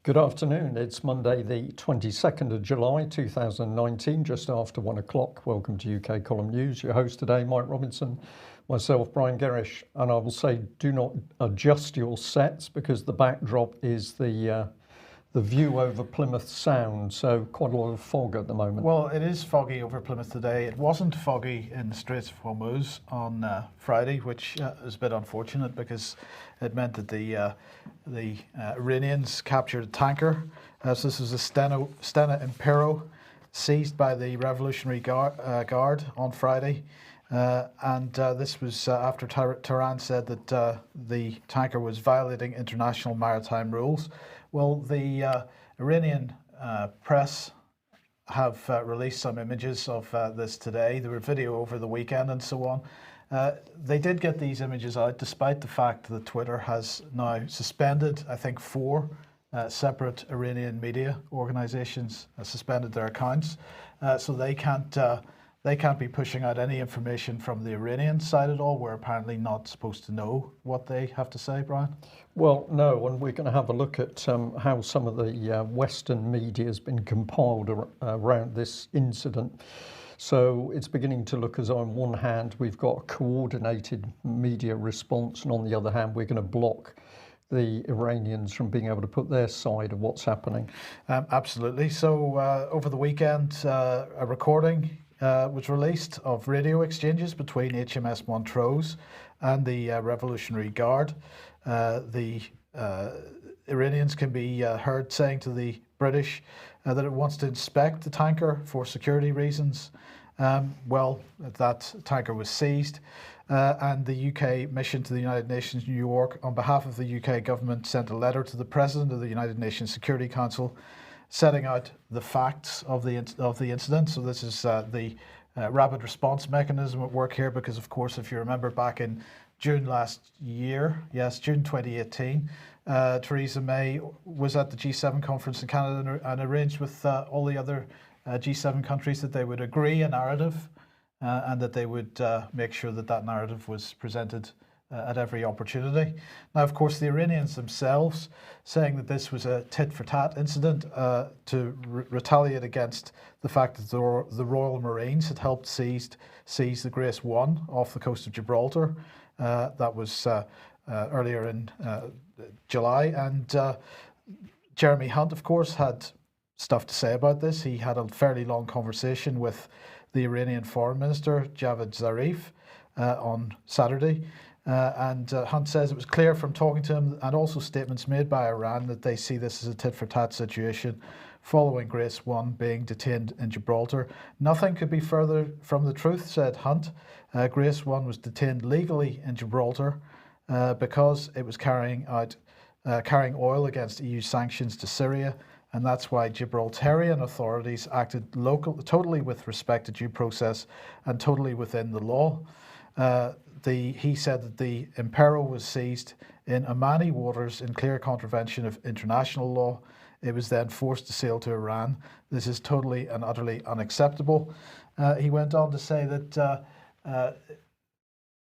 Good afternoon. It's Monday, the 22nd of July 2019, just after 1 o'clock. Welcome to UK Column News. Your host today, Mike Robinson, myself, Brian Gerrish. And I will say, do not adjust your sets because the backdrop is the view over Plymouth Sound. So quite a lot of fog at the moment. Well, it is foggy over Plymouth today. It wasn't foggy in the Straits of Hormuz on Friday, which is a bit unfortunate because it meant that the Iranians captured a tanker. So this was a Stena Impero seized by the Revolutionary Guard on Friday. This was after Tehran said that the tanker was violating international maritime rules. Well, the Iranian press have released some images of this today. There were video over the weekend and so on. They did get these images out despite the fact that Twitter has now suspended, I think, 4 separate Iranian media organizations suspended their accounts. So they can't be pushing out any information from the Iranian side at all. We're apparently not supposed to know what they have to say, Brian. Well, no, and we're going to have a look at how some of the Western media has been compiled around this incident. So it's beginning to look as though on one hand we've got a coordinated media response, and on the other hand we're going to block the Iranians from being able to put their side of what's happening. Absolutely. So over the weekend, a recording was released of radio exchanges between HMS Montrose and the Revolutionary Guard. The Iranians can be heard saying to the British that it wants to inspect the tanker for security reasons. Well, that tanker was seized, and the UK mission to the United Nations, New York, on behalf of the UK government, sent a letter to the President of the United Nations Security Council setting out the facts of the incident. So this is the rapid response mechanism at work here, because of course, if you remember back in June last year, yes, June 2018, Theresa May was at the G7 conference in Canada and arranged with all the other G7 countries that they would agree a narrative and that they would make sure that that narrative was presented at every opportunity. Now, of course, the Iranians themselves saying that this was a tit-for-tat incident to retaliate against the fact that the Royal Marines had helped seize the Grace 1 off the coast of Gibraltar. That was earlier in July. And Jeremy Hunt, of course, had stuff to say about this. He had a fairly long conversation with the Iranian Foreign Minister, Javad Zarif, on Saturday. Hunt says it was clear from talking to him and also statements made by Iran that they see this as a tit-for-tat situation following Grace 1 being detained in Gibraltar. Nothing could be further from the truth, said Hunt. Grace 1 was detained legally in Gibraltar because it was carrying oil against EU sanctions to Syria, and that's why Gibraltarian authorities acted totally with respect to due process and totally within the law. He said that the Impero was seized in Omani waters in clear contravention of international law. It was then forced to sail to Iran. This is totally and utterly unacceptable. He went on to say that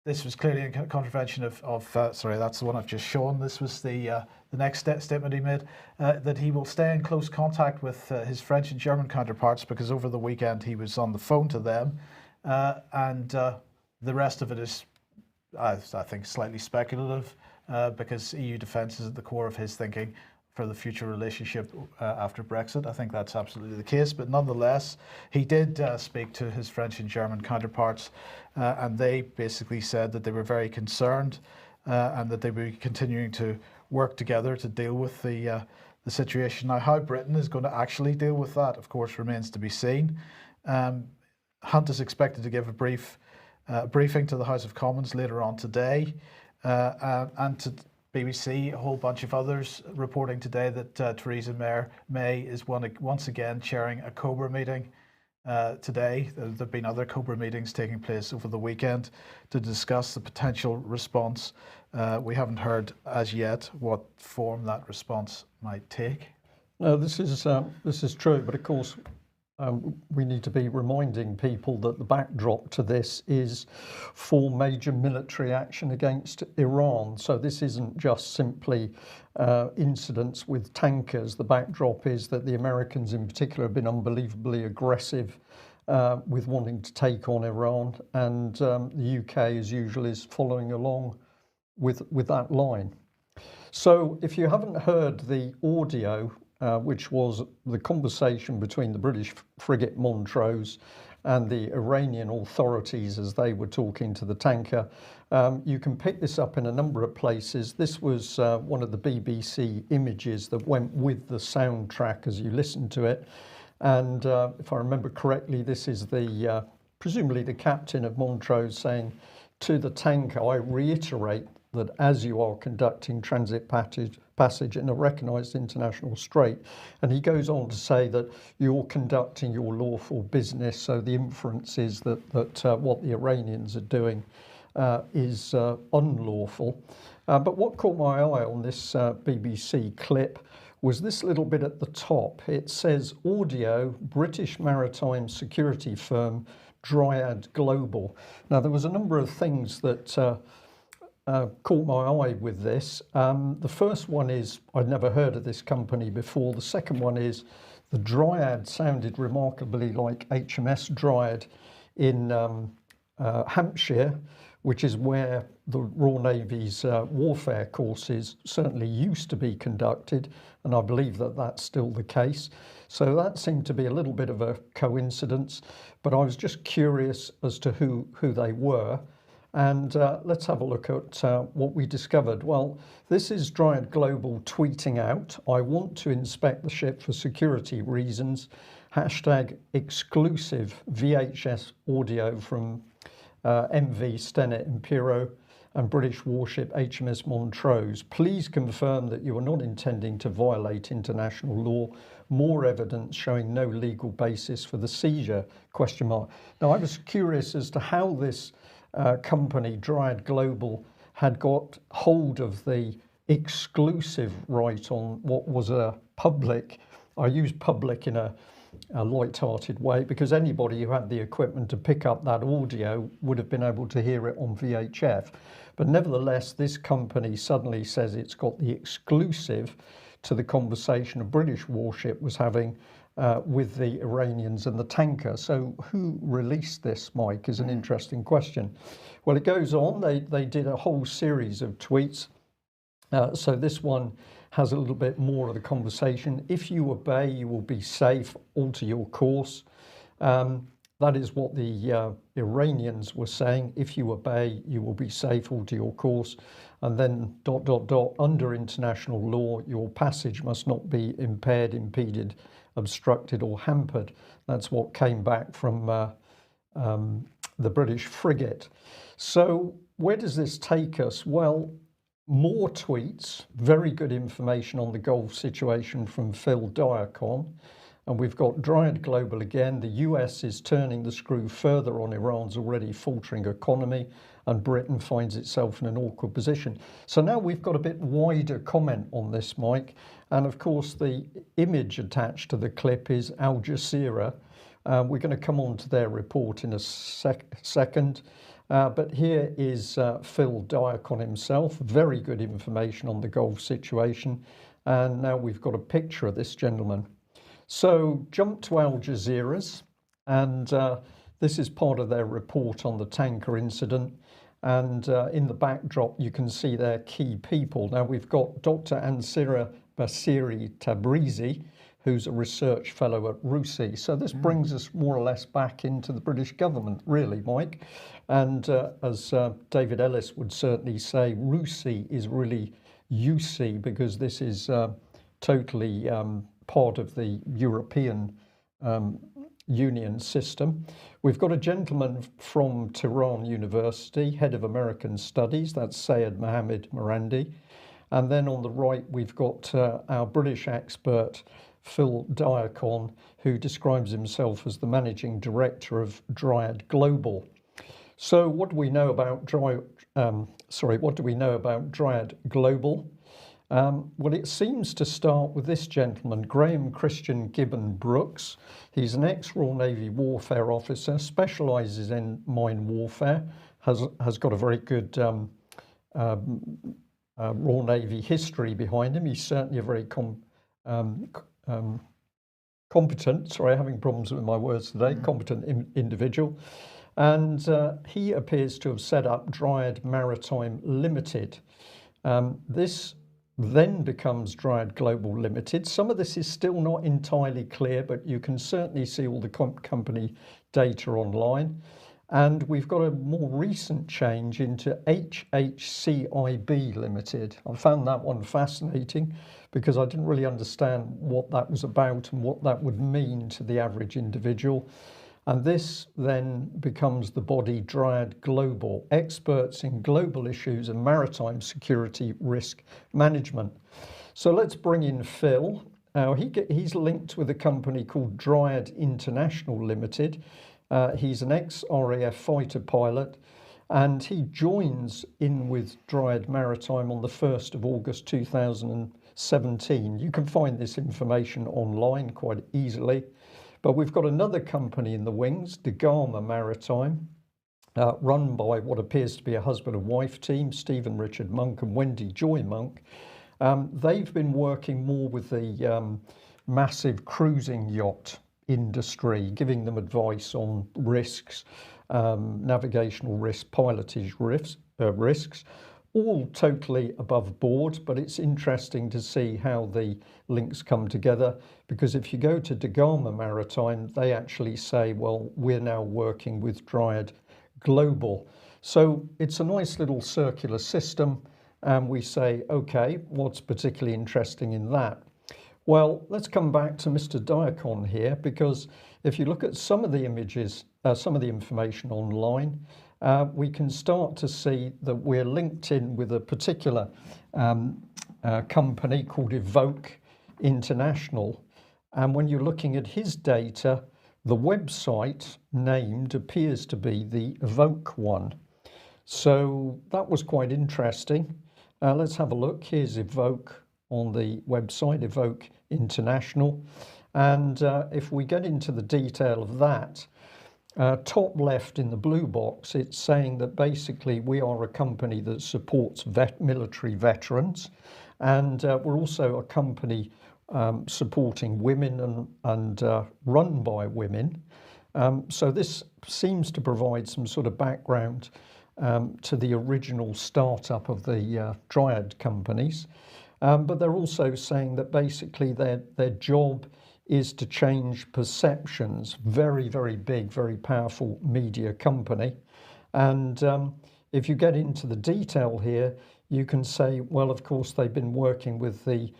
this was clearly in contravention of sorry, that's the one I've just shown. This was the next statement he made, that he will stay in close contact with his French and German counterparts, because over the weekend he was on the phone to them, and the rest of it is, I think, slightly speculative, because EU defence is at the core of his thinking for the future relationship after Brexit. I think that's absolutely the case. But nonetheless, he did speak to his French and German counterparts, and they basically said that they were very concerned and that they would be continuing to work together to deal with the situation. Now, how Britain is going to actually deal with that, of course, remains to be seen. Hunt is expected to give a briefing to the House of Commons later on today, and to BBC, a whole bunch of others reporting today that Theresa May is once again chairing a COBRA meeting today. There have been other COBRA meetings taking place over the weekend to discuss the potential response. We haven't heard as yet what form that response might take. No, this is true, but of course We need to be reminding people that the backdrop to this is for major military action against Iran. So this isn't just simply incidents with tankers. The backdrop is that the Americans in particular have been unbelievably aggressive with wanting to take on Iran, and the UK as usual is following along with that line. So if you haven't heard the audio, which was the conversation between the British frigate Montrose and the Iranian authorities as they were talking to the tanker, you can pick this up in a number of places. This was one of the BBC images that went with the soundtrack as you listen to it. And if I remember correctly, this is the presumably the captain of Montrose saying to the tanker, "I reiterate that as you are conducting transit passage in a recognised international strait," and he goes on to say that you're conducting your lawful business. So the inference is that what the Iranians are doing is unlawful. But what caught my eye on this BBC clip was this little bit at the top. It says audio, British maritime security firm Dryad Global. Now there was a number of things that caught my eye with this. The first one is I'd never heard of this company before. The second one is the Dryad sounded remarkably like HMS Dryad in Hampshire, which is where the Royal Navy's warfare courses certainly used to be conducted, and I believe that that's still the case. So that seemed to be a little bit of a coincidence, but I was just curious as to who they were. And let's have a look at what we discovered. Well, this is Dryad Global tweeting out, "I want to inspect the ship for security reasons. Hashtag exclusive VHS audio from MV Stennet Impero and British warship HMS Montrose. Please confirm that you are not intending to violate international law. More evidence showing no legal basis for the seizure, ? Now, I was curious as to how this company, Dryad Global, had got hold of the exclusive right on what was a public, I use public in a light-hearted way, because anybody who had the equipment to pick up that audio would have been able to hear it on VHF. But nevertheless, this company suddenly says it's got the exclusive to the conversation a British warship was having with the Iranians and the tanker. So who released this, Mike, is an interesting question. Well, it goes on. They did a whole series of tweets. So this one has a little bit more of the conversation. "If you obey, you will be safe. Alter your course." That is what the Iranians were saying. "If you obey, you will be safe. Alter your course." And then ... "Under international law, your passage must not be impaired, impeded, obstructed or hampered." That's what came back from the British frigate. So where does this take us? Well, more tweets, very good information on the Gulf situation from Phil Diacon. And we've got Dryad Global again. "The US is turning the screw further on Iran's already faltering economy, and Britain finds itself in an awkward position." So now we've got a bit wider comment on this, Mike. And of course, the image attached to the clip is Al Jazeera. We're going to come on to their report in a second. But here is Phil Diacon himself. Very good information on the Gulf situation. And now we've got a picture of this gentleman. So jump to Al Jazeera's, and this is part of their report on the tanker incident. And in the backdrop, you can see their key people. Now we've got Dr. Ansira Basiri Tabrizi, who's a research fellow at RUSI. So this brings us more or less back into the British government, really, Mike. And as David Ellis would certainly say, RUSI is really UC, because this is totally part of the European Union system. We've got a gentleman from Tehran University, head of American Studies, that's Sayed Mohammed Morandi. And then on the right, we've got our British expert, Phil Diacon, who describes himself as the managing director of Dryad Global. So what do we know about Dryad Global? Well, it seems to start with this gentleman, Graham Christian Gibbon Brooks. He's an ex-Royal Navy warfare officer, specialises in mine warfare, has got a very good Royal Navy history behind him. He's certainly a very competent, sorry, having problems with my words today, competent individual. And he appears to have set up Dryad Maritime Limited. This then becomes Dryad Global Limited. Some of this is still not entirely clear, but you can certainly see all the company data online. And we've got a more recent change into HHCIB Limited. I found that one fascinating because I didn't really understand what that was about and what that would mean to the average individual. And this then becomes the body Dryad Global, experts in global issues and maritime security risk management. So let's bring in Phil. He's linked with a company called Dryad International Limited. He's an ex-RAF fighter pilot, and he joins in with Dryad Maritime on the 1st of August 2017. You can find this information online quite easily. But we've got another company in the wings, Degama Maritime, run by what appears to be a husband and wife team, Stephen Richard Monk and Wendy Joy Monk. They've been working more with the massive cruising yacht industry, giving them advice on risks, navigational risk, pilotage risks, all totally above board. But it's interesting to see how the links come together, because if you go to Degama Maritime, they actually say, well, we're now working with Dryad Global. So it's a nice little circular system, and we say, okay, what's particularly interesting in that? Well, let's come back to Mr. Diacon here, because if you look at some of the images, some of the information online, we can start to see that we're linked in with a particular company called Evoke International. And when you're looking at his data, the website named appears to be the Evoke one. So that was quite interesting. Let's have a look. Here's Evoke on the website, Evoke International. And if we get into the detail of that, top left in the blue box, it's saying that basically we are a company that supports military veterans, and we're also a company supporting women and run by women. So this seems to provide some sort of background to the original startup of the Dryad companies. But they're also saying that basically their job is to change perceptions. Very, very big, very powerful media company. And if you get into the detail here, you can say, well, of course, they've been working with the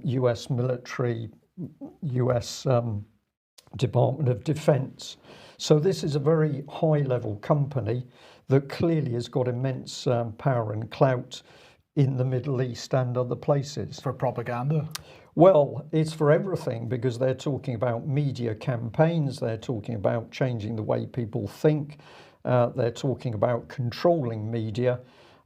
US military, US Department of Defense. So this is a very high-level company that clearly has got immense power and clout in the Middle East and other places. For propaganda? Well, it's for everything, because they're talking about media campaigns, they're talking about changing the way people think, they're talking about controlling media.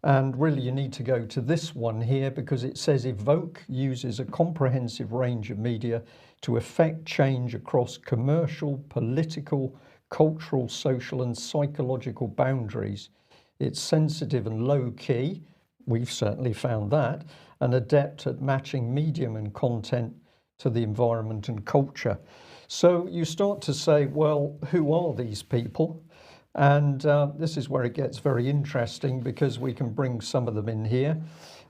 And really you need to go to this one here, because it says Evoke uses a comprehensive range of media to effect change across commercial, political, cultural, social and psychological boundaries. It's sensitive and low key. We've certainly found that, and adept at matching medium and content to the environment and culture. So you start to say, well, who are these people? And this is where it gets very interesting, because we can bring some of them in here.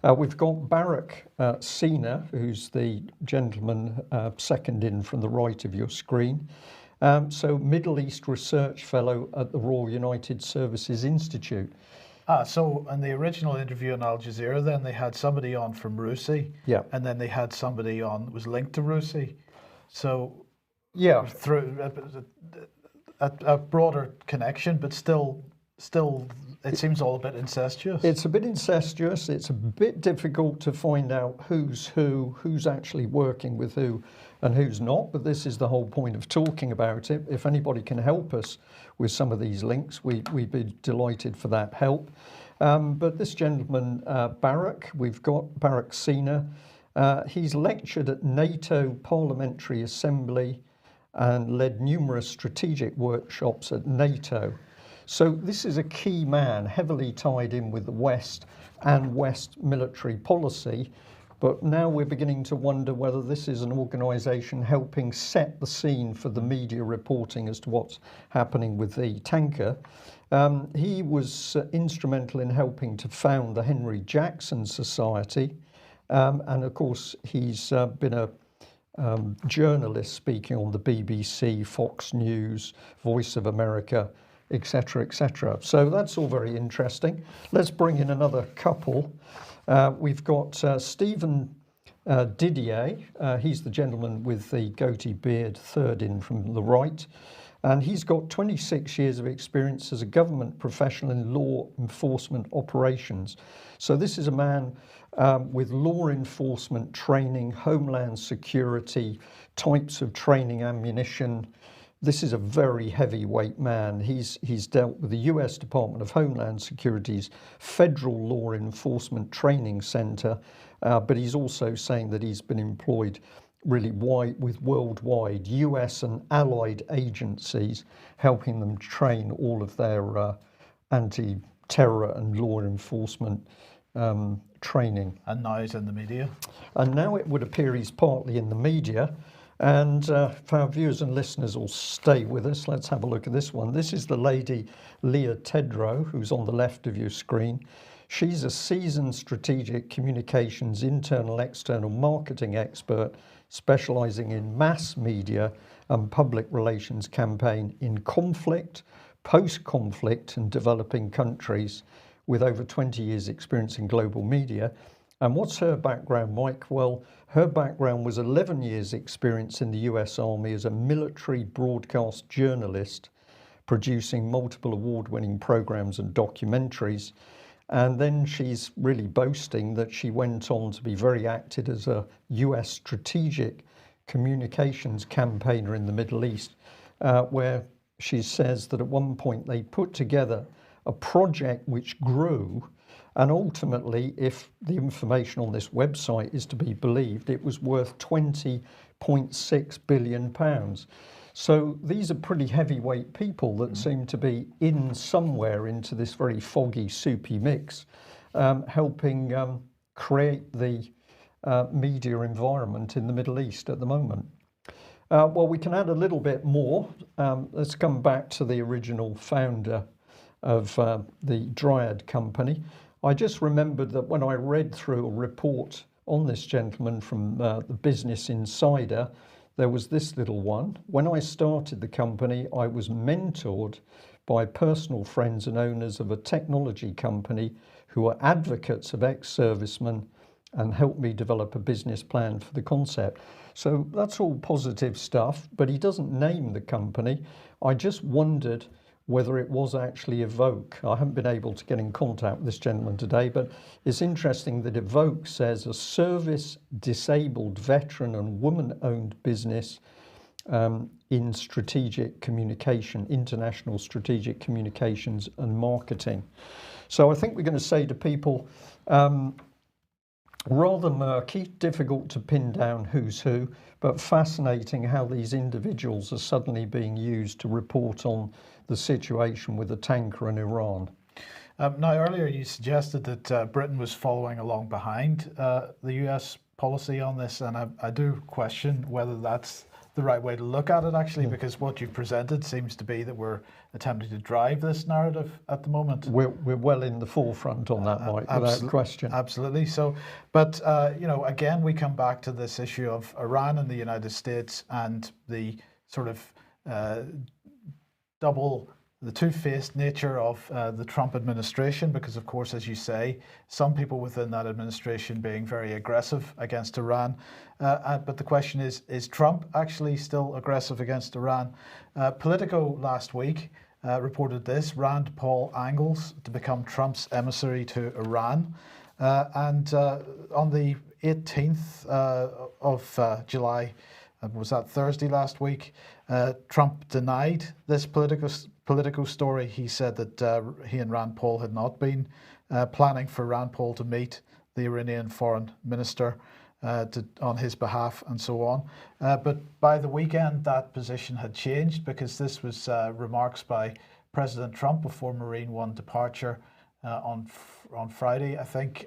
We've got Barak Sina, who's the gentleman second in from the right of your screen. So Middle East Research Fellow at the Royal United Services Institute. So in the original interview on Al Jazeera, then they had somebody on from RUSI, yeah, and then they had somebody on that was linked to RUSI. So yeah, through a broader connection, but still, it seems all a bit incestuous. It's a bit incestuous. It's a bit difficult to find out who's who, who's actually working with who and who's not. But this is the whole point of talking about it. If anybody can help us with some of these links, we'd be delighted for that help. But this gentleman, Barak, we've got Barak Sina. He's lectured at NATO Parliamentary Assembly and led numerous strategic workshops at NATO. So this is a key man, heavily tied in with the West and West military policy. But now we're beginning to wonder whether this is an organisation helping set the scene for the media reporting as to what's happening with the tanker. He was instrumental in helping to found the Henry Jackson Society. And of course, he's been a journalist speaking on the BBC, Fox News, Voice of America, etc., etc. So that's all very interesting. Let's bring in another couple. We've got Stephen Didier. He's the gentleman with the goatee beard, third in from the right. And he's got 26 years of experience as a government professional in law enforcement operations. So this is a man with law enforcement training, homeland security, types of training, ammunition. This is a very heavyweight man. He's dealt with the US Department of Homeland Security's Federal Law Enforcement Training Center, but he's also saying that he's been employed really with worldwide US and allied agencies, helping them train all of their anti-terror and law enforcement training. And now he's in the media. And now it would appear he's partly in the media. And if our viewers and listeners will stay with us, let's have a look at this one. This is the lady Leah Tedrow, who's on the left of your screen. She's a seasoned strategic communications, internal, external marketing expert, specialising in mass media and public relations campaign in conflict, post-conflict and developing countries, with over 20 years experience in global media. And what's her background, Mike? Well, her background was 11 years experience in the US Army as a military broadcast journalist, producing multiple award-winning programs and documentaries. And then she's really boasting that she went on to be very active as a US strategic communications campaigner in the Middle East, where she says that at one point they put together a project which grew, and ultimately, if the information on this website is to be believed, it was worth £20.6 billion. So these are pretty heavyweight people that seem to be in somewhere into this very foggy, soupy mix, helping create the media environment in the Middle East at the moment. Well, we can add a little bit more. Let's come back to the original founder of the Dryad Company. I just remembered that when I read through a report on this gentleman from the Business Insider, there was this little one. When I started the company, I was mentored by personal friends and owners of a technology company who are advocates of ex-servicemen and helped me develop a business plan for the concept. So that's all positive stuff, but he doesn't name the company. I just wondered whether it was actually Evoke. I haven't been able to get in contact with this gentleman today, but it's interesting that Evoke says a service-disabled veteran and woman-owned business in strategic communication, international strategic communications and marketing. So I think we're going to say to people, rather murky, difficult to pin down who's who, but fascinating how these individuals are suddenly being used to report on the situation with the tanker in Iran. Now, earlier you suggested that Britain was following along behind the US policy on this, and I do question whether that's the right way to look at it, actually, because what you've presented seems to be that we're attempting to drive this narrative at the moment. We're well in the forefront on that, Mike, without question. Absolutely. So, but, you know, again, we come back to this issue of Iran and the United States and the sort of the two-faced nature of the Trump administration, because of course, as you say, some people within that administration being very aggressive against Iran. But the question is Trump actually still aggressive against Iran? Politico last week reported this: Rand Paul angles to become Trump's emissary to Iran. And on the 18th of July, was that Thursday last week, Trump denied this Politico Politico story, he said that he and Rand Paul had not been planning for Rand Paul to meet the Iranian foreign minister on his behalf and so on. But by the weekend, that position had changed, because this was remarks by President Trump before Marine One departure on Friday, I think.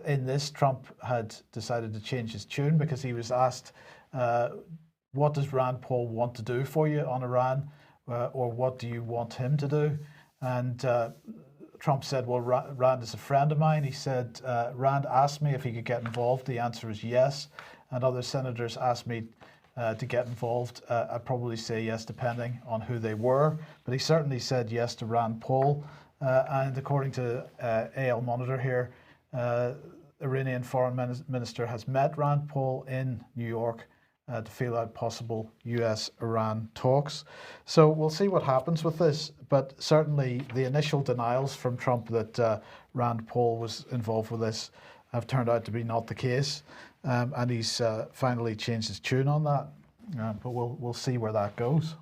In this, Trump had decided to change his tune, because he was asked, what does Rand Paul want to do for you on Iran, or what do you want him to do? And Trump said, well, Rand is a friend of mine. He said, Rand asked me if he could get involved. The answer is yes. And other senators asked me to get involved. I'd probably say yes, depending on who they were. But he certainly said yes to Rand Paul. And according to AL Monitor here, Iranian foreign minister has met Rand Paul in New York to feel out possible US-Iran talks. So we'll see what happens with this, but certainly the initial denials from Trump that Rand Paul was involved with this have turned out to be not the case, and he's finally changed his tune on that, but we'll see where that goes.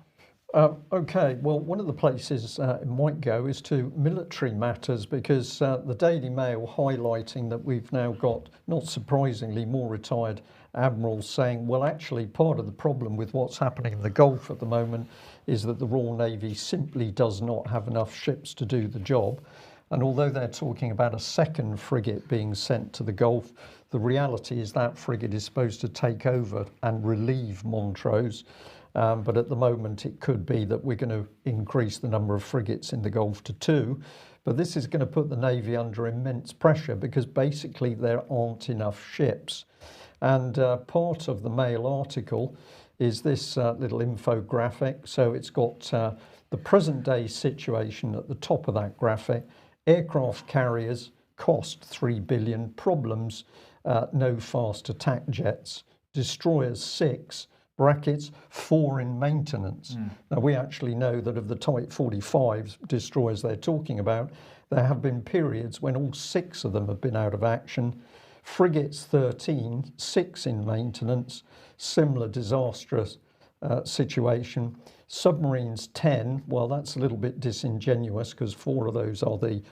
Okay, well, one of the places it might go is to military matters, because the Daily Mail highlighting that we've now got, not surprisingly, more retired admirals saying, well, actually, part of the problem with what's happening in the Gulf at the moment is that the Royal Navy simply does not have enough ships to do the job. And although they're talking about a second frigate being sent to the Gulf, the reality is that frigate is supposed to take over and relieve Montrose. But at the moment, it could be that we're going to increase the number of frigates in the Gulf to 2. But this is going to put the Navy under immense pressure, because basically there aren't enough ships. And part of the Mail article is this little infographic. So it's got the present day situation at the top of that graphic. Aircraft carriers cost $3 billion. Problems, no fast attack jets. Destroyers 6. Brackets 4 in maintenance. Now, we actually know that of the Type 45 destroyers they're talking about, there have been periods when all 6 of them have been out of action. Frigates 13, 6 in maintenance, similar disastrous situation. Submarines 10, well, that's a little bit disingenuous, because 4 of those are the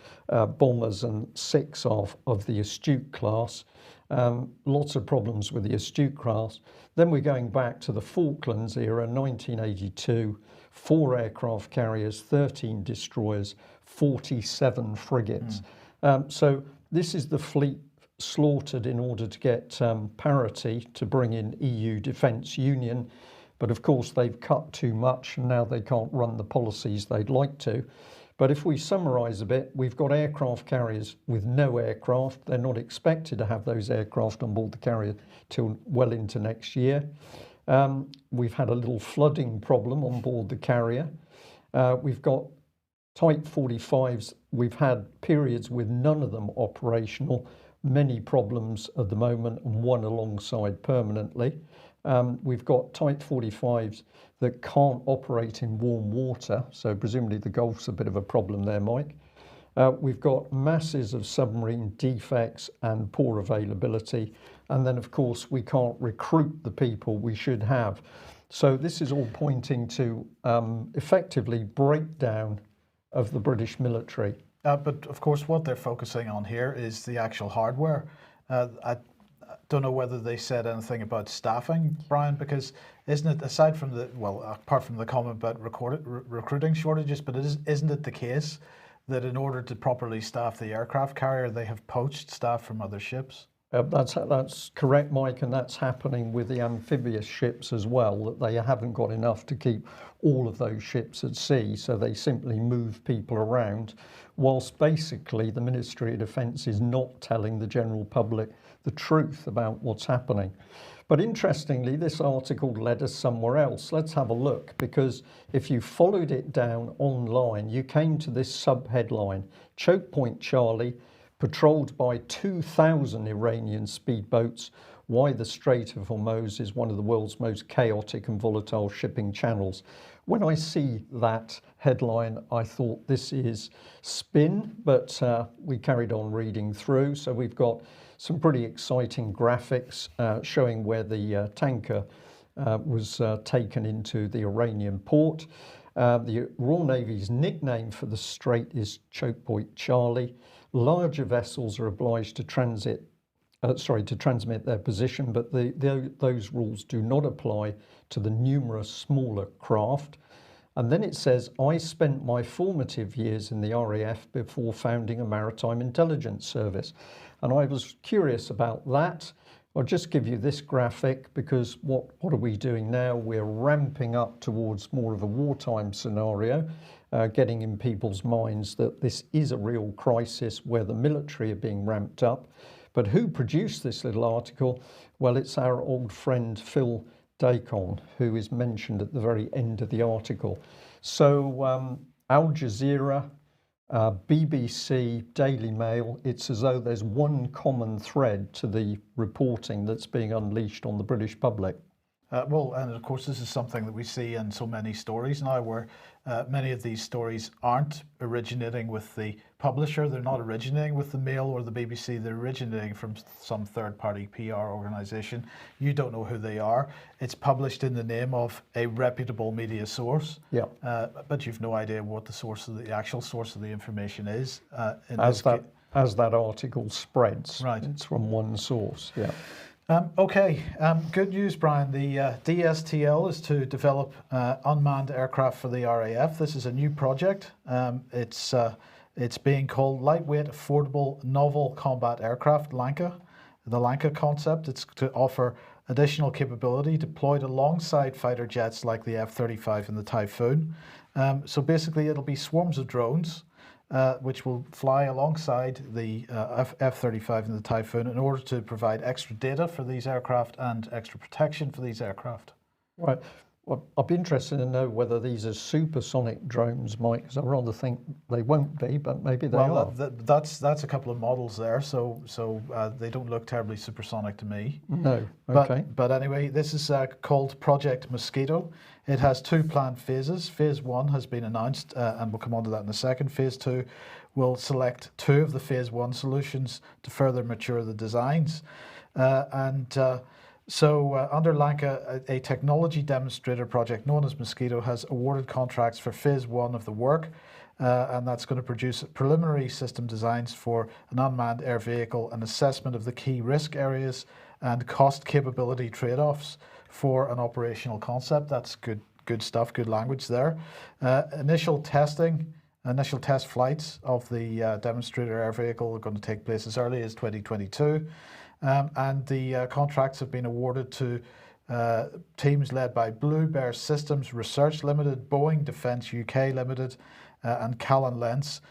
bombers and 6 of the Astute class. Lots of problems with the Astute class. Then we're going back to the Falklands era, 1982, 4 aircraft carriers, 13 destroyers, 47 frigates. So this is the fleet slaughtered in order to get parity to bring in EU Defence Union. But of course, they've cut too much, and now they can't run the policies they'd like to. But if we summarise a bit, we've got aircraft carriers with no aircraft. They're not expected to have those aircraft on board the carrier till well into next year. We've had a little flooding problem on board the carrier. We've got Type 45s. We've had periods with none of them operational, many problems at the moment, and one alongside permanently. We've got Type 45s that can't operate in warm water, so presumably the Gulf's a bit of a problem there, Mike. We've got masses of submarine defects and poor availability, and then of course we can't recruit the people we should have. So this is all pointing to effectively breakdown of the British military. But of course what they're focusing on here is the actual hardware. I don't know whether they said anything about staffing, Brian, because isn't it, aside from the, well, apart from the comment about recruiting shortages, but isn't it the case that in order to properly staff the aircraft carrier, they have poached staff from other ships? That's correct, Mike, and that's happening with the amphibious ships as well, that they haven't got enough to keep all of those ships at sea, so they simply move people around, whilst basically the Ministry of Defence is not telling the general public the truth about what's happening. But interestingly, this article led us somewhere else. Let's have a look, because if you followed it down online, you came to this sub-headline, Choke Point Charlie, patrolled by 2,000 Iranian speedboats, why the Strait of Hormuz is one of the world's most chaotic and volatile shipping channels. When I see that headline, I thought this is spin, but we carried on reading through. So we've got some pretty exciting graphics showing where the tanker was taken into the Iranian port. The Royal Navy's nickname for the strait is Choke Point Charlie. Larger vessels are obliged to transmit their position, but those rules do not apply to the numerous smaller craft. And then it says, I spent my formative years in the RAF before founding a maritime intelligence service. And I was curious about that. I'll just give you this graphic because what are we doing now? We're ramping up towards more of a wartime scenario, getting in people's minds that this is a real crisis where the military are being ramped up. But who produced this little article? Well, it's our old friend Phil Dacon, who is mentioned at the very end of the article. So Al Jazeera, BBC, Daily Mail, it's as though there's one common thread to the reporting that's being unleashed on the British public. Well, and of course, this is something that we see in so many stories now where many of these stories aren't originating with the publisher. They're not originating with the Mail or the BBC. They're originating from some third-party PR organisation. You don't know who they are. It's published in the name of a reputable media source. Yeah. But you've no idea what the actual source of the information is. As that article spreads, right. It's from one source. Yeah. Okay, good news, Brian. The DSTL is to develop unmanned aircraft for the RAF. This is a new project. It's being called Lightweight Affordable Novel Combat Aircraft, LANCA. The LANCA concept, it's to offer additional capability deployed alongside fighter jets like the F-35 and the Typhoon. So basically it'll be swarms of drones which will fly alongside the F-35 and the Typhoon in order to provide extra data for these aircraft and extra protection for these aircraft. Right. Well, I'd be interested to know whether these are supersonic drones, Mike, because I rather think they won't be, but maybe they are. That's a couple of models there, so they don't look terribly supersonic to me. No, okay. But anyway, this is called Project Mosquito. It has two planned phases. Phase 1 has been announced, and we'll come on to that in a second. Phase 2 will select two of the Phase 1 solutions to further mature the designs. So under LANCA, a technology demonstrator project known as Mosquito has awarded contracts for Phase 1 of the work, and that's going to produce preliminary system designs for an unmanned air vehicle, an assessment of the key risk areas and cost capability trade-offs for an operational concept. That's good stuff, good language there. Initial test flights of the demonstrator air vehicle are going to take place as early as 2022. And the contracts have been awarded to teams led by Blue Bear Systems Research Limited, Boeing Defence UK Limited, and Callan Lentz,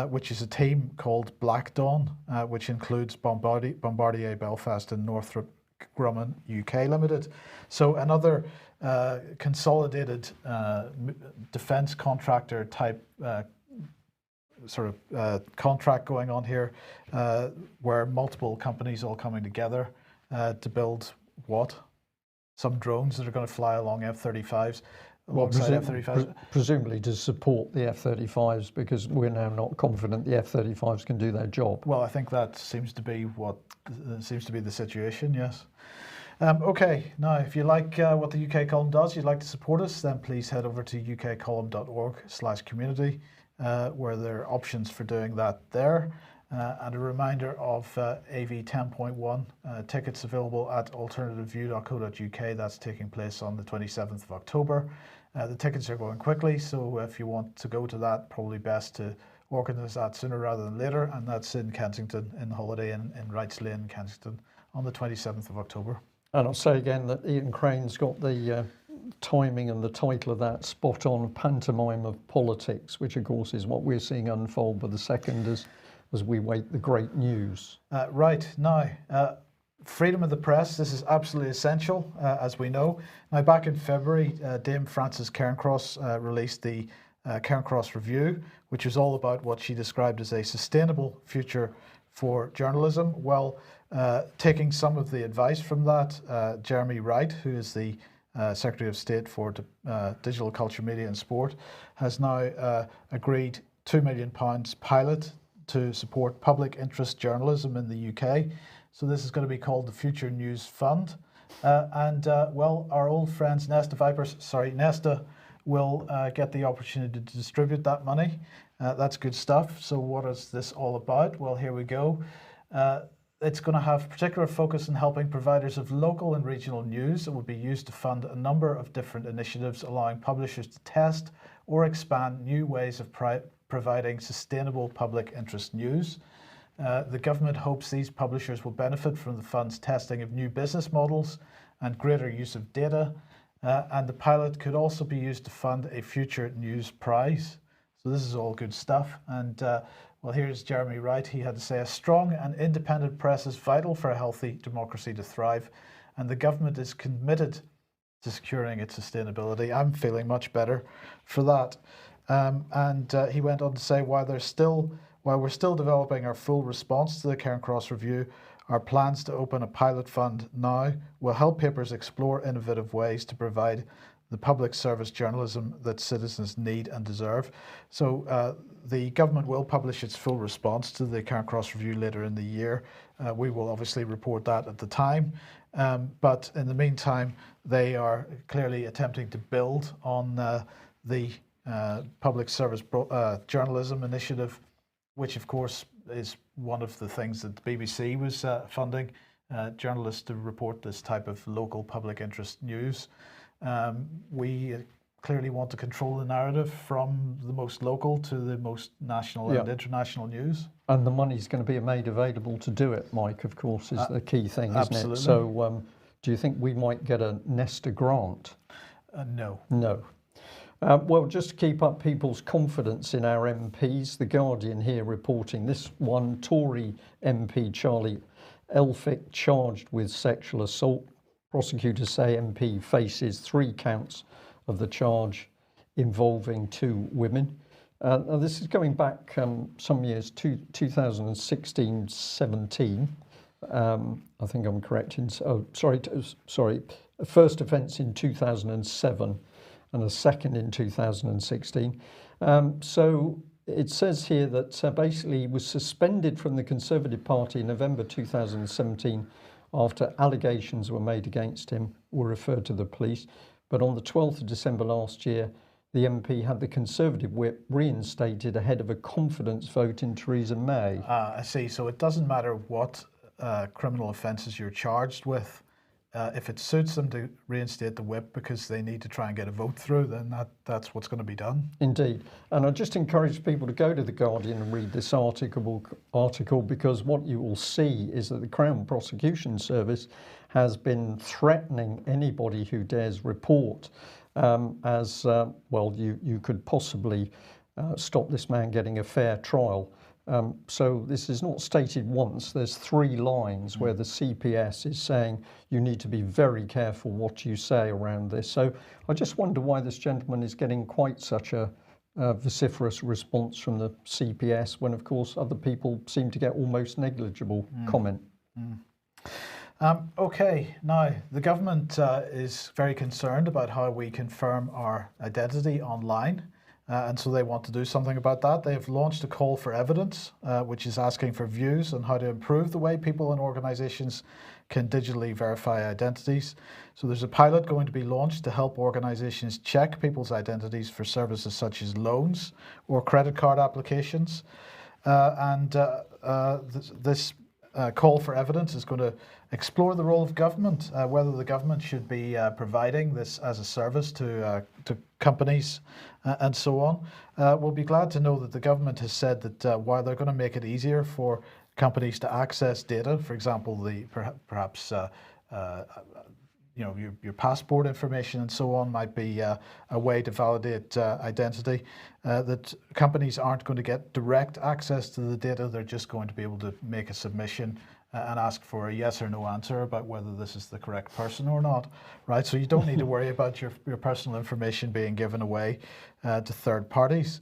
which is a team called Black Dawn, which includes Bombardier Belfast and Northrop Grumman UK Limited. So another consolidated defence contractor type contract going on here, where multiple companies all coming together to build what? Some drones that are going to fly along F-35s. Presumably to support the F-35s, because we're now not confident the F-35s can do their job. Well, I think that seems to be the situation, yes. Okay, now if you like what the UK Column does, you'd like to support us, then please head over to ukcolumn.org/community. Where there are options for doing that there. And a reminder of AV 10.1 tickets available at alternativeview.co.uk. That's taking place on the 27th of October. The tickets are going quickly, so if you want to go to that, probably best to organise that sooner rather than later. And that's in Kensington, in the Holiday Inn in Wrights Lane, Kensington, on the 27th of October. And I'll say again that Ian Crane's got the timing and the title of that spot on, Pantomime of Politics, which of course is what we're seeing unfold by the second as we wait the great news. Right, now, freedom of the press, this is absolutely essential, as we know. Now, back in February, Dame Frances Cairncross released the Cairncross Review, which was all about what she described as a sustainable future for journalism. Well, taking some of the advice from that, Jeremy Wright, who is the Secretary of State for Digital Culture, Media and Sport, has now agreed £2 million pilot to support public interest journalism in the UK. So this is going to be called the Future News Fund. Well, our old friends Nesta will get the opportunity to distribute that money. That's good stuff. So what is this all about? Well, here we go. It's going to have particular focus on helping providers of local and regional news. It will be used to fund a number of different initiatives, allowing publishers to test or expand new ways of providing sustainable public interest news. The government hopes these publishers will benefit from the fund's testing of new business models and greater use of data. And the pilot could also be used to fund a future news prize. So this is all good stuff. And well, here's Jeremy Wright. He had to say, a strong and independent press is vital for a healthy democracy to thrive, and the government is committed to securing its sustainability. I'm feeling much better for that. He went on to say, while we're still developing our full response to the Cairn Cross review, our plans to open a pilot fund now will help papers explore innovative ways to provide the public service journalism that citizens need and deserve. So the government will publish its full response to the Cairn Cross review later in the year. We will obviously report that at the time. But in the meantime, they are clearly attempting to build on the public service journalism initiative, which of course is one of the things that the BBC was funding journalists to report this type of local public interest news. We clearly want to control the narrative from the most local to the most national and international news. And the money's going to be made available to do it, Mike, of course, is the key thing, isn't absolutely. it? So do you think we might get a Nesta grant? No. No. Well, just to keep up people's confidence in our MPs, The Guardian here reporting this one Tory MP, Charlie Elphicke, charged with sexual assault. Prosecutors say MP faces 3 counts of the charge involving 2 women. Now this is going back some years, 2016-17. I think I'm correct in, a first offence in 2007 and a second in 2016. So it says here that basically he was suspended from the Conservative Party in November 2017 after allegations were made against him, were referred to the police. But on the 12th of December last year, the MP had the Conservative whip reinstated ahead of a confidence vote in Theresa May. I see. So it doesn't matter what criminal offences you're charged with. If it suits them to reinstate the whip because they need to try and get a vote through, then that's what's going to be done. Indeed. And I just encourage people to go to The Guardian and read this article because what you will see is that the Crown Prosecution Service has been threatening anybody who dares report you could possibly stop this man getting a fair trial. So this is not stated once. There's 3 lines where the CPS is saying you need to be very careful what you say around this. So I just wonder why this gentleman is getting quite such a vociferous response from the CPS when, of course, other people seem to get almost negligible comment. Okay, now the government is very concerned about how we confirm our identity online. And so they want to do something about that. They have launched a call for evidence, which is asking for views on how to improve the way people and organisations can digitally verify identities. So there's a pilot going to be launched to help organisations check people's identities for services such as loans or credit card applications. This call for evidence is going to explore the role of government, whether the government should be providing this as a service to companies and so on. We'll be glad to know that the government has said that while they're going to make it easier for companies to access data, for example, your passport information and so on might be a way to validate identity, that companies aren't going to get direct access to the data. They're just going to be able to make a submission and ask for a yes or no answer about whether this is the correct person or not, right? So you don't need to worry about your personal information being given away to third parties.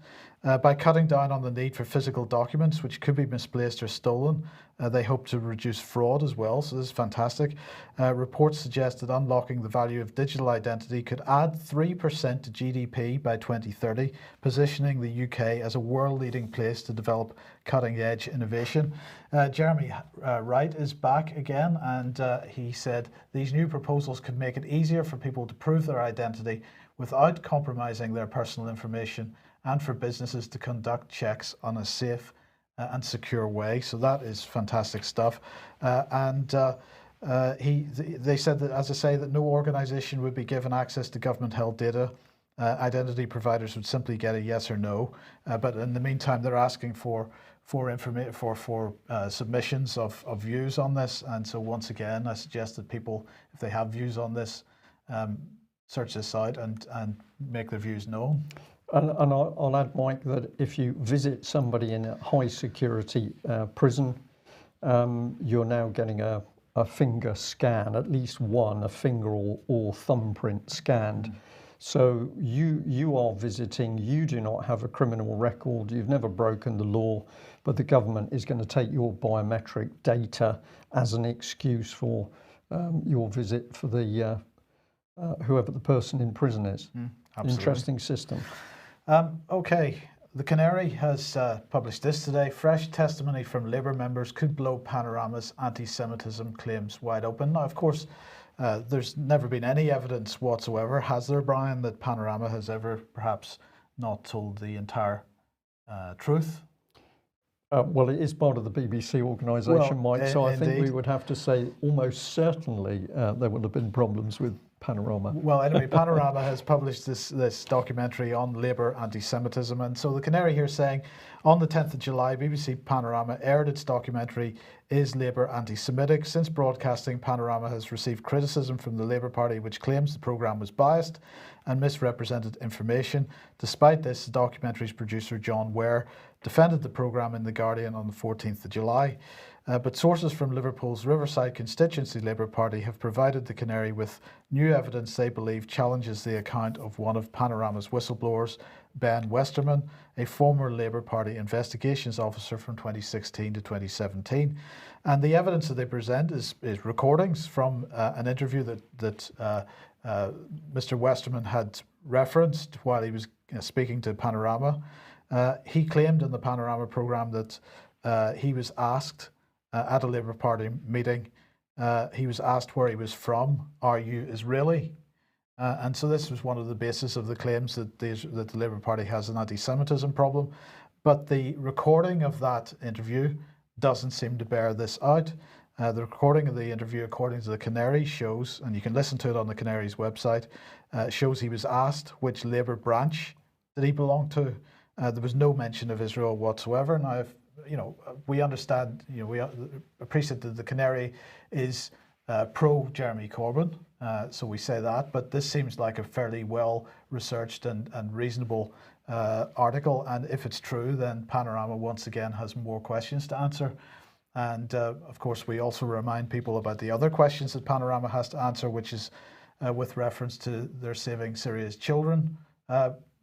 By cutting down on the need for physical documents, which could be misplaced or stolen, they hope to reduce fraud as well. So this is fantastic. Reports suggest that unlocking the value of digital identity could add 3% to GDP by 2030, positioning the UK as a world-leading place to develop cutting-edge innovation. Jeremy Wright is back again, and he said these new proposals could make it easier for people to prove their identity without compromising their personal information, and for businesses to conduct checks on a safe and secure way. So that is fantastic stuff. They said that, as I say, that no organisation would be given access to government-held data. Identity providers would simply get a yes or no. But in the meantime, they're asking for submissions of views on this. And so once again, I suggest that people, if they have views on this, search this out and make their views known. And I'll add, Mike, that if you visit somebody in a high security prison, you're now getting a finger scan, at least one, a finger or thumbprint scanned. So you are visiting, you do not have a criminal record, you've never broken the law, but the government is going to take your biometric data as an excuse for your visit for the whoever the person in prison is. Interesting system. Okay, the Canary has published this today. Fresh testimony from Labour members could blow Panorama's anti-Semitism claims wide open. Now, of course, there's never been any evidence whatsoever, has there, Brian, that Panorama has ever perhaps not told the entire truth? Well, it is part of the BBC organisation, Mike, so I think we would have to say almost certainly there would have been problems with Panorama. Well, anyway, Panorama has published this documentary on Labour anti-Semitism, and so the Canary here saying, on the 10th of July, BBC Panorama aired its documentary, Is Labour Anti-Semitic? Since broadcasting, Panorama has received criticism from the Labour Party, which claims the programme was biased and misrepresented information. Despite this, the documentary's producer, John Ware, defended the programme in The Guardian on the 14th of July. But sources from Liverpool's Riverside constituency Labour Party have provided the Canary with new evidence they believe challenges the account of one of Panorama's whistleblowers, Ben Westerman, a former Labour Party investigations officer from 2016 to 2017. And the evidence that they present is recordings from an interview that Mr. Westerman had referenced while he was speaking to Panorama. He claimed in the Panorama programme that he was asked at a Labour Party meeting, he was asked where he was from. Are you Israeli? And so this was one of the bases of the claims that the Labour Party has an anti-Semitism problem. But the recording of that interview doesn't seem to bear this out. The recording of the interview, according to the Canary, shows, and you can listen to it on the Canary's website, shows he was asked which Labour branch did he belong to. There was no mention of Israel whatsoever. Now, if we understand, we appreciate that the Canary is pro Jeremy Corbyn, so we say that, but this seems like a fairly well researched and reasonable article, and if it's true, then Panorama once again has more questions to answer. And of course, we also remind people about the other questions that Panorama has to answer, which is with reference to their Saving Syria's Children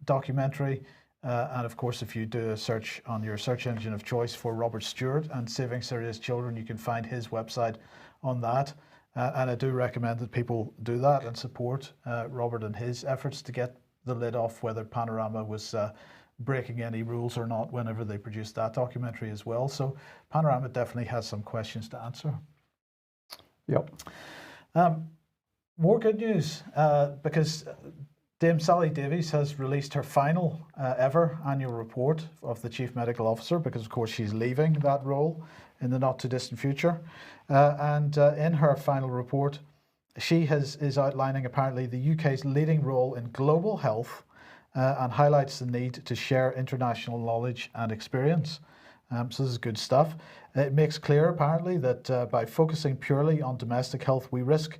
documentary. And of course, if you do a search on your search engine of choice for Robert Stewart and Saving Syria's Children, you can find his website on that. And I do recommend that people do that and support Robert and his efforts to get the lid off whether Panorama was breaking any rules or not whenever they produced that documentary as well. So Panorama definitely has some questions to answer. Yep. More good news because Dame Sally Davies has released her final ever annual report of the Chief Medical Officer, because of course she's leaving that role in the not too distant future. And in her final report, she is outlining apparently the UK's leading role in global health and highlights the need to share international knowledge and experience. So this is good stuff. It makes clear apparently that by focusing purely on domestic health, we risk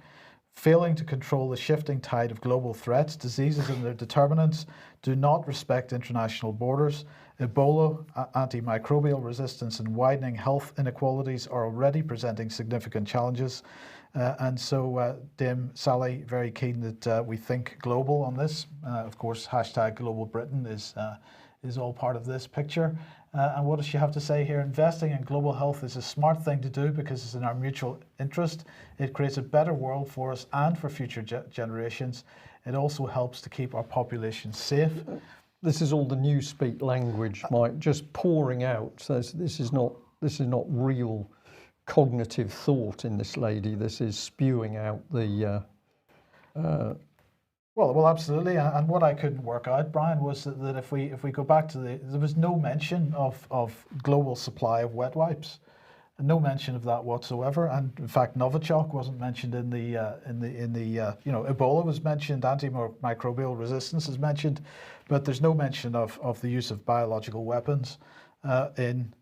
failing to control the shifting tide of global threats. Diseases and their determinants do not respect international borders. Ebola, antimicrobial resistance, and widening health inequalities are already presenting significant challenges. And so Dame Sally, very keen that we think global on this. Of course, hashtag Global Britain is all part of this picture. And what does she have to say here? Investing in global health is a smart thing to do because it's in our mutual interest. It creates a better world for us and for future generations. It also helps to keep our population safe. This is all the newspeak language, Mike, just pouring out. So this is not real cognitive thought in this lady. This is spewing out the. Well, absolutely. And what I couldn't work out, Brian, was that if we go back to there was no mention of global supply of wet wipes, no mention of that whatsoever. And in fact, Novichok wasn't mentioned in the Ebola was mentioned, antimicrobial resistance is mentioned, but there's no mention of the use of biological weapons in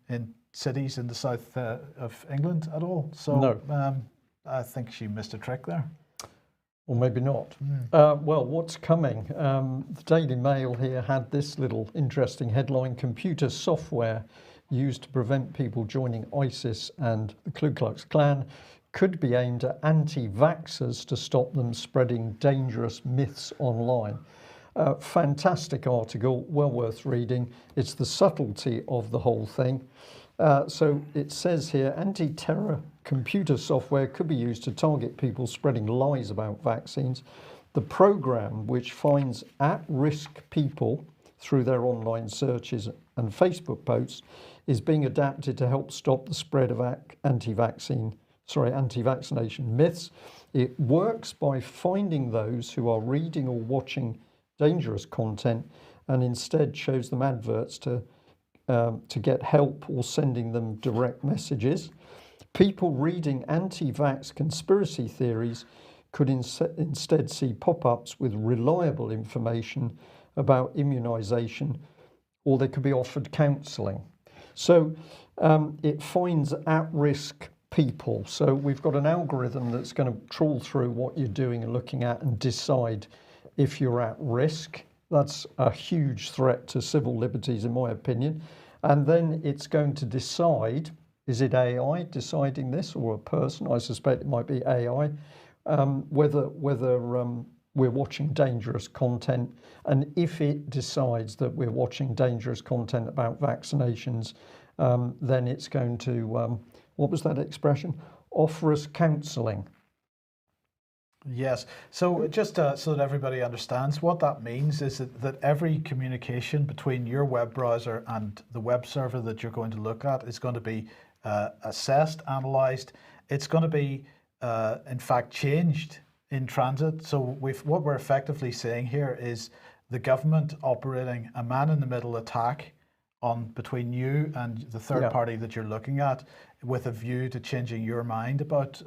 cities in the south of England at all. So no. I think she missed a trick there. Or maybe not. Well, what's coming? The Daily Mail here had this little interesting headline: computer software used to prevent people joining ISIS and the Ku Klux Klan could be aimed at anti-vaxxers to stop them spreading dangerous myths online. Fantastic article, well worth reading. It's the subtlety of the whole thing. So it says here, anti-terror computer software could be used to target people spreading lies about vaccines. The program, which finds at-risk people through their online searches and Facebook posts, is being adapted to help stop the spread of anti-vaccination myths. It works by finding those who are reading or watching dangerous content and instead shows them adverts to get help or sending them direct messages. People reading anti-vax conspiracy theories could instead see pop-ups with reliable information about immunization, or they could be offered counselling. So it finds at-risk people. So we've got an algorithm that's going to trawl through what you're doing and looking at and decide if you're at risk. That's a huge threat to civil liberties, in my opinion. And then it's going to decide, is it AI deciding this or a person? I suspect it might be AI, whether we're watching dangerous content. And if it decides that we're watching dangerous content about vaccinations, then it's going to, what was that expression? Offer us counselling. Yes. So just so that everybody understands, what that means is that every communication between your web browser and the web server that you're going to look at is going to be assessed, analysed. It's going to be, in fact, changed in transit. So what we're effectively saying here is the government operating a man-in-the-middle attack between you and the third party that you're looking at, with a view to changing your mind about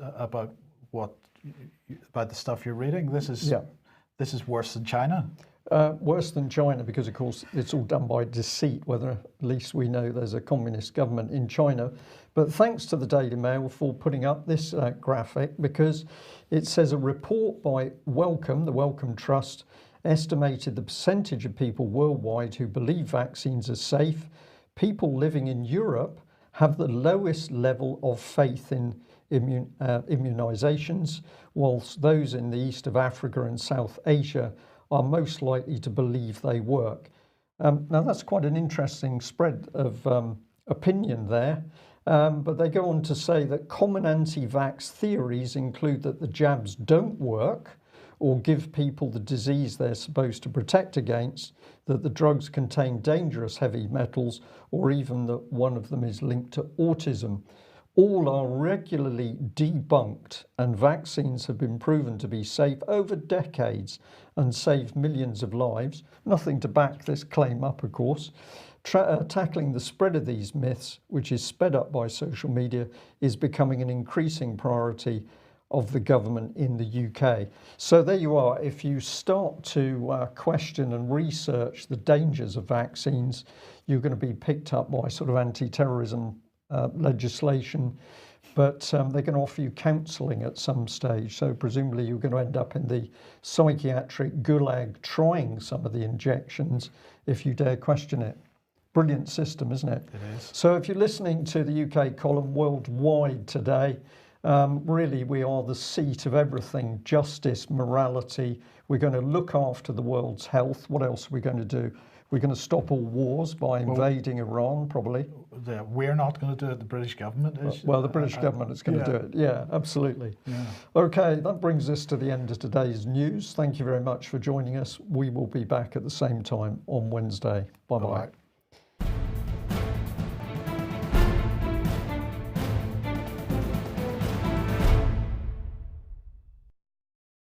the stuff you're reading. This is worse than China. Worse than China, because of course it's all done by deceit, whether at least we know there's a communist government in China. But thanks to the Daily Mail for putting up this graphic, because it says a report by Wellcome, the Wellcome Trust, estimated the percentage of people worldwide who believe vaccines are safe. People living in Europe have the lowest level of faith in immunizations, whilst those in the east of Africa and South Asia are most likely to believe they work. Now that's quite an interesting spread of opinion there, but they go on to say that common anti-vax theories include that the jabs don't work or give people the disease they're supposed to protect against, that the drugs contain dangerous heavy metals, or even that one of them is linked to autism. All are regularly debunked, and vaccines have been proven to be safe over decades and saved millions of lives. Nothing to back this claim up, of course. Tackling the spread of these myths, which is sped up by social media, is becoming an increasing priority of the government in the UK. So there you are. If you start to question and research the dangers of vaccines, you're going to be picked up by sort of anti-terrorism legislation, but they're going to offer you counselling at some stage. So presumably you're going to end up in the psychiatric gulag trying some of the injections if you dare question it. Brilliant system, isn't it? It is. So if you're listening to the UK column worldwide today, Really, we are the seat of everything: justice, morality. We're going to look after the world's health. What else are we going to do? We're going to stop all wars by invading Iran, probably. We're not going to do it. The British government is. Well, the British government is going to do it. Yeah, absolutely. Yeah. Okay, that brings us to the end of today's news. Thank you very much for joining us. We will be back at the same time on Wednesday. Bye-bye.